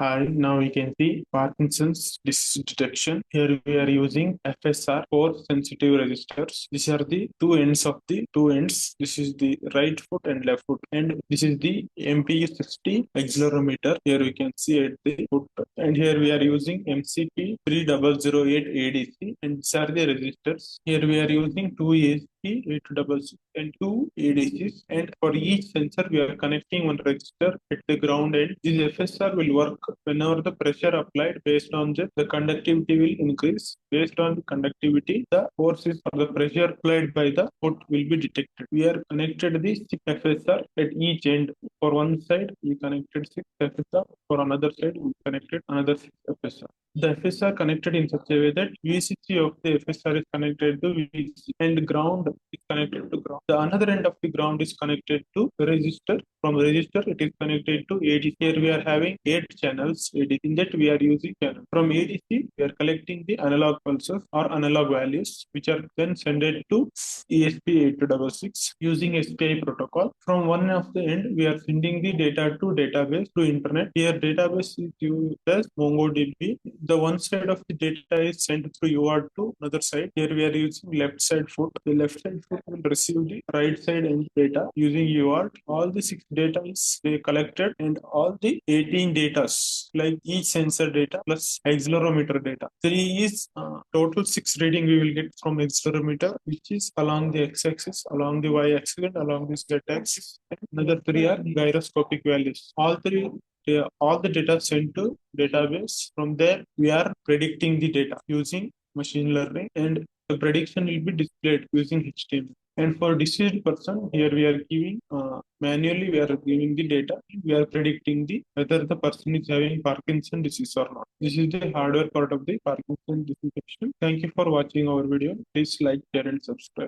Hi, now we can see Parkinson's disease detection. Here we are using FSR for sensitive registers. These are the two ends of the two ends. This is the right foot and left foot, and this is the MPU60 accelerometer. Here we can see at the foot, and here we are using MCP 3008 ADC, and these are the registers. Here we are using two ESP 866 and two ADCs, and for each sensor we are connecting one register at the ground end. This FSR will work whenever the pressure applied based on the conductivity will increase. Based on the conductivity, the forces or the pressure applied by the foot will be detected. We are connected the 6 FSR at each end. For one side, we connected 6 FSR. For another side, we connected another 6 FSR. The FSR connected in such a way that VCC of the FSR is connected to VCC and ground is connected to ground. The another end of the ground is connected to register. From register, it is connected to ADC. Here we are having 8 channels. ADC. In that, we are using channel. From ADC, we are collecting the analog pulses or analog values, which are then sent to ESP8266 using SPI protocol. From one of the end, we are sending the data to database to internet. Here, database is used as MongoDB. The one side of the data is sent through UART to another side. Here we are using left side foot. The left side foot will receive the right side end data using UART. All the 6 data is collected, and all the 18 data like each sensor data plus accelerometer data. 3 is total 6 reading we will get from accelerometer, which is along the x-axis, along the y-axis, and along the z-axis. Another 3 are gyroscopic values. All the data sent to database. From there, we are predicting the data using machine learning, and the prediction will be displayed using HTML. And for deceased person, here we are giving manually, we are giving the data. We are predicting the whether the person is having Parkinson disease or not. This is the hardware part of the Parkinson disease detection. Thank you for watching our video. Please like, share, and subscribe.